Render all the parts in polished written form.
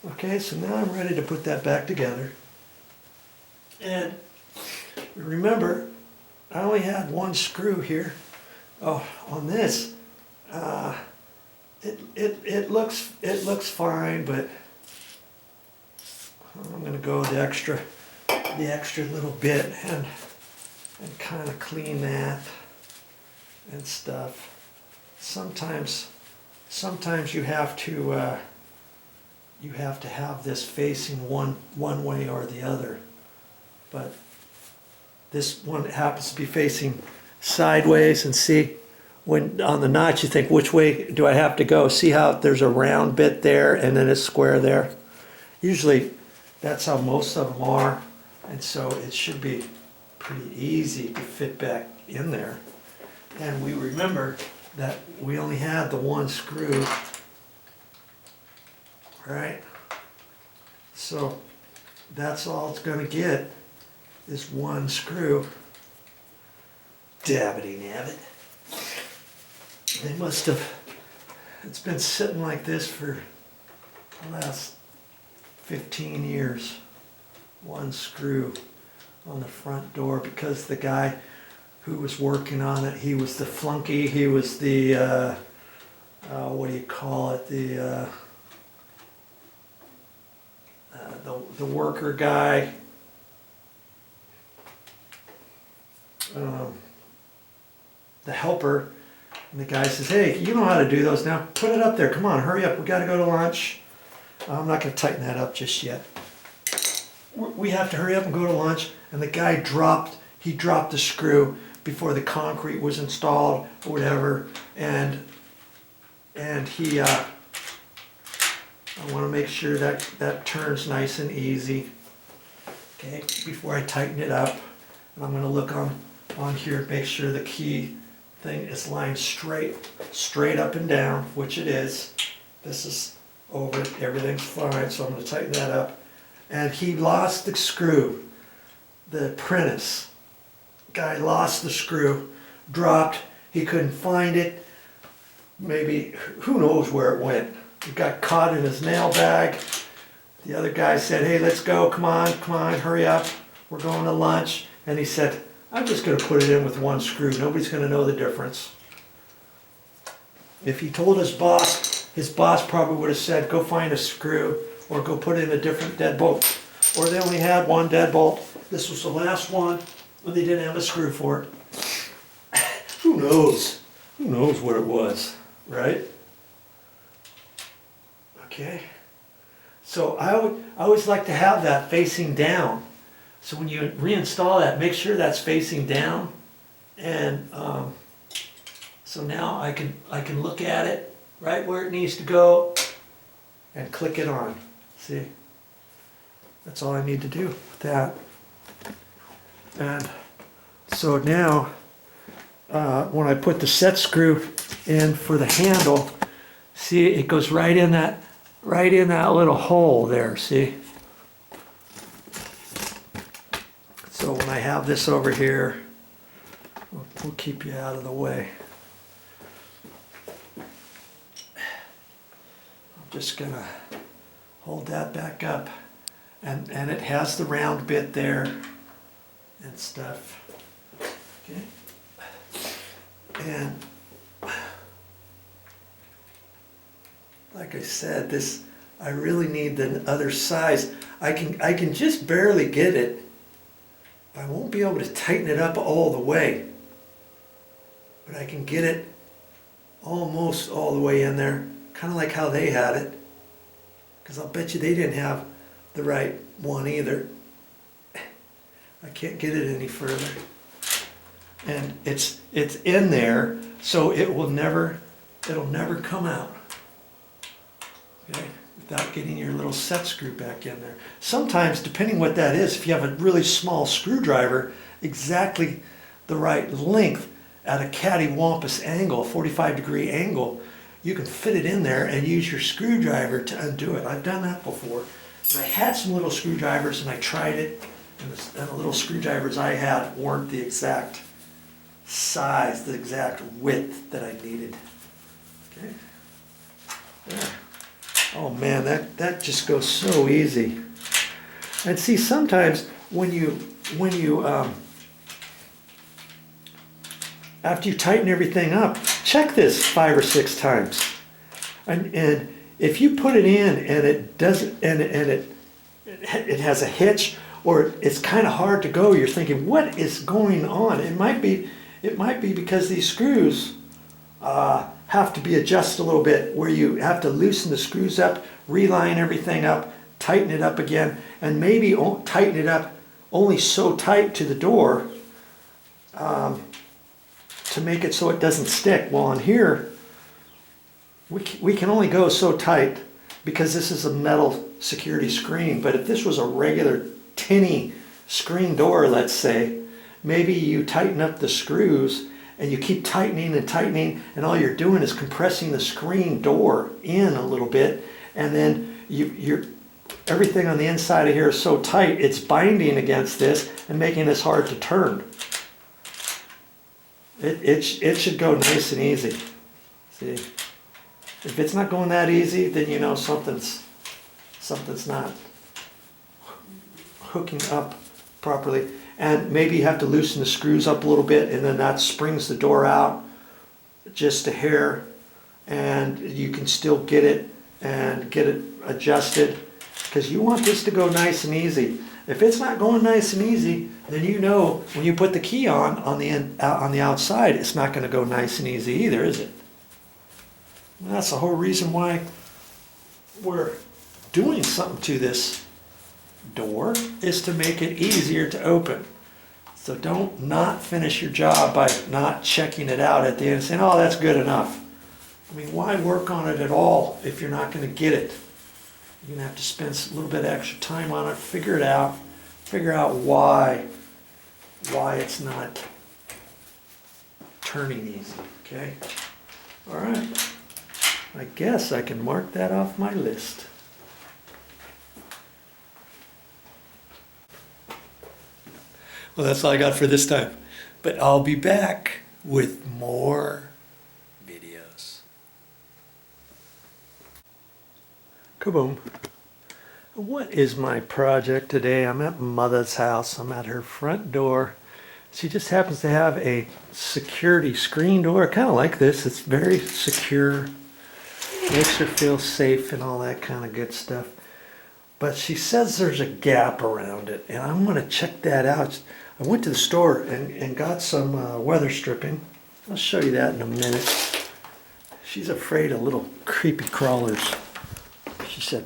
Okay, so now I'm ready to put that back together. And remember, I only had one screw here. Oh, on this, it looks fine, but I'm gonna go the extra little bit and kind of clean that and stuff. Sometimes you have to have this facing one way or the other, but this one happens to be facing sideways. And see, when on the notch you think, which way do I have to go? See how there's a round bit there and then a square there? Usually that's how most of them are, and so it should be pretty easy to fit back in there. And we remember that we only had the one screw, right? So that's all it's gonna get is one screw. Dabbity nabbit. They must have, it's been sitting like this for the last 15 years. One screw on the front door, because the guy who was working on it, he was the flunky, he was the, what do you call it, the worker guy. The helper. And the guy says, hey, you know how to do those now. Put it up there. Come on, hurry up. We got to go to lunch. I'm not going to tighten that up just yet. We have to hurry up and go to lunch. And the guy dropped the screw before the concrete was installed or whatever. And he, I want to make sure that turns nice and easy. Okay, before I tighten it up. And I'm going to look on here, make sure the key thing is lined straight up and down, which it is. This is over, everything's fine, so I'm going to tighten that up. And he lost the screw. The apprentice guy lost the screw, dropped, he couldn't find it. Maybe, who knows where it went. It got caught in his nail bag. The other guy said, hey, let's go, come on, hurry up, we're going to lunch. And he said, I'm just going to put it in with one screw. Nobody's going to know the difference. If he told his boss probably would have said, go find a screw or go put in a different deadbolt. Or they only had one deadbolt. This was the last one, and they didn't have a screw for it. Who knows? Who knows what it was, right? Okay. So I always like to have that facing down. So when you reinstall that, make sure that's facing down, and so now I can look at it right where it needs to go and click it on. See, that's all I need to do with that. And so now when I put the set screw in for the handle, see, it goes right in that little hole there. See. So when I have this over here, we'll keep you out of the way. I'm just gonna hold that back up, and it has the round bit there and stuff. Okay. And like I said, I really need the other size. I can just barely get it. I won't be able to tighten it up all the way, but I can get it almost all the way in there, kind of like how they had it, because I'll bet you they didn't have the right one either. I can't get it any further, and it's in there, so it'll never come out. Okay. Without getting your little set screw back in there. Sometimes, depending what that is, if you have a really small screwdriver, exactly the right length at a cattywampus angle, 45-degree angle, you can fit it in there and use your screwdriver to undo it. I've done that before. And I had some little screwdrivers and I tried it, and the little screwdrivers I had weren't the exact size, the exact width that I needed. Okay. There. Oh man, that just goes so easy. And see, sometimes when you after you tighten everything up, check this 5 or 6 times. And if you put it in and it doesn't, and it has a hitch, or it's kind of hard to go, you're thinking, what is going on? It might be because these screws have to be adjusted a little bit, where you have to loosen the screws up, reline everything up, tighten it up again, and maybe tighten it up only so tight to the door to make it so it doesn't stick. Well, on here, we can only go so tight because this is a metal security screen. But if this was a regular tinny screen door, let's say, maybe you tighten up the screws and you keep tightening and tightening, and all you're doing is compressing the screen door in a little bit, and then everything on the inside of here is so tight, it's binding against this and making this hard to turn. It should go nice and easy. See, if it's not going that easy, then you know something's not hooking up properly. And maybe you have to loosen the screws up a little bit, and then that springs the door out just a hair, and you can still get it adjusted, because you want this to go nice and easy. If it's not going nice and easy, then you know when you put the key on the outside, it's not going to go nice and easy either, is it? And that's the whole reason why we're doing something to this door, is to make it easier to open. So don't not finish your job by not checking it out at the end and saying, oh, that's good enough. I mean, why work on it at all if you're not going to get it? You're going to have to spend a little bit of extra time on it, figure it out, figure out why it's not turning easy, okay? All right, I guess I can mark that off my list. Well, that's all I got for this time, but I'll be back with more videos. Kaboom. What is my project today? I'm at Motha's house. I'm at her front door. She just happens to have a security screen door, kind of like this. It's very secure, makes her feel safe and all that kind of good stuff. But she says there's a gap around it, and I'm going to check that out. I went to the store and got some weather stripping. I'll show you that in a minute. She's afraid of little creepy crawlers. She said,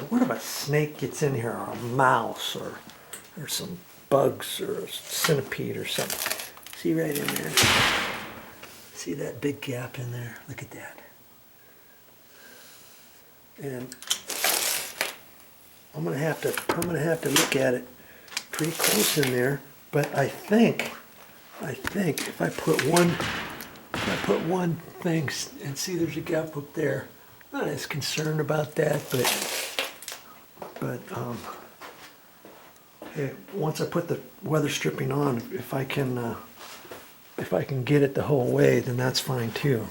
what if a snake gets in here, or a mouse, or some bugs, or a centipede or something? See right in there? See that big gap in there? Look at that. And I'm gonna have to look at it pretty close in there. But I think if I put one thing and see there's a gap up there, I'm not as concerned about that, but hey, once I put the weather stripping on, if I can get it the whole way, then that's fine too.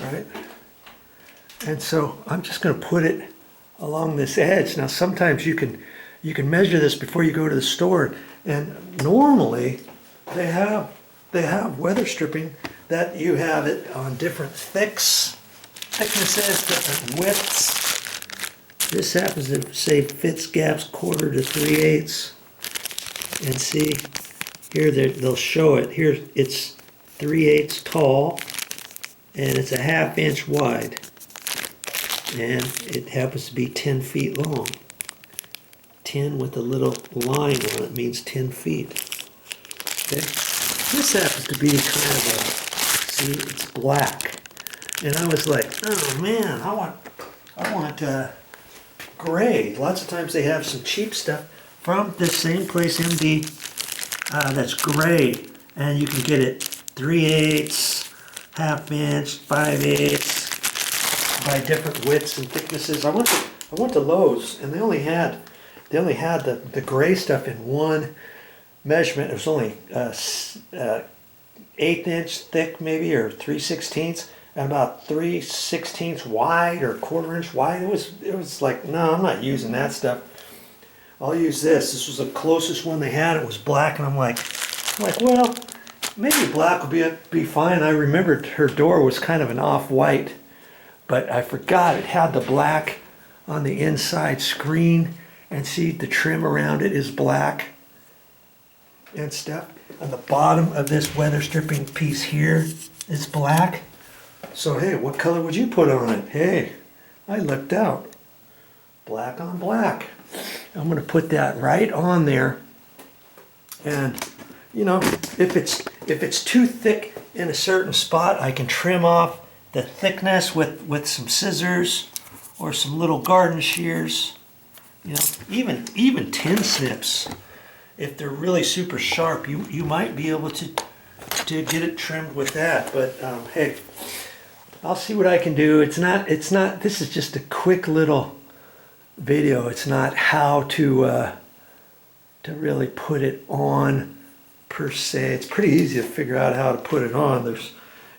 Right? And so I'm just going to put it along this edge. Now sometimes you can measure this before you go to the store, and normally they have weather stripping that you have it on different thicknesses, different widths. This happens to say fits gaps 1/4 to 3/8, and see here they'll show it. Here it's 3/8 tall, and it's a 1/2 inch wide, and it happens to be 10 feet long. 10 with a little line on it means 10 feet. Okay. This happens to be kind of a, see, it's black. And I was like, oh man, I want gray. Lots of times they have some cheap stuff from this same place, MD, that's gray. And you can get it 3/8, 1/2 inch, 5/8, by different widths and thicknesses. I went to Lowe's, and they only had the gray stuff in one measurement. It was only 1/8 inch thick, maybe, or 3/16. about 3/16 wide or 1/4 inch wide. It was like, no, I'm not using that stuff. I'll use this. This was the closest one they had. It was black, and I'm like, well, maybe black will be fine. I remembered her door was kind of an off-white, but I forgot it had the black on the inside screen, and see the trim around it is black and stuff. On the bottom of this weather stripping piece here is black. So hey, what color would you put on it? Hey, I lucked out. Black on black. I'm going to put that right on there. And you know, if it's too thick in a certain spot, I can trim off the thickness with some scissors or some little garden shears. You know, even tin snips, if they're really super sharp, you might be able to get it trimmed with that. But hey, I'll see what I can do. It's not. This is just a quick little video. It's not how to really put it on per se. It's pretty easy to figure out how to put it on.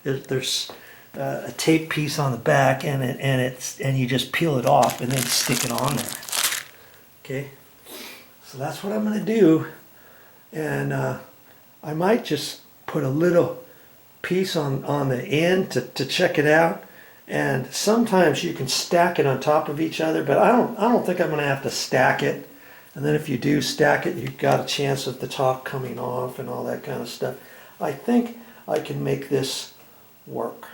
There's a tape piece on the back, and you just peel it off and then stick it on there. Okay, so that's what I'm going to do, and I might just put a little piece on the end to check it out. And sometimes you can stack it on top of each other, but I don't think I'm going to have to stack it. And then if you do stack it, you've got a chance of the top coming off and all that kind of stuff. I think I can make this work.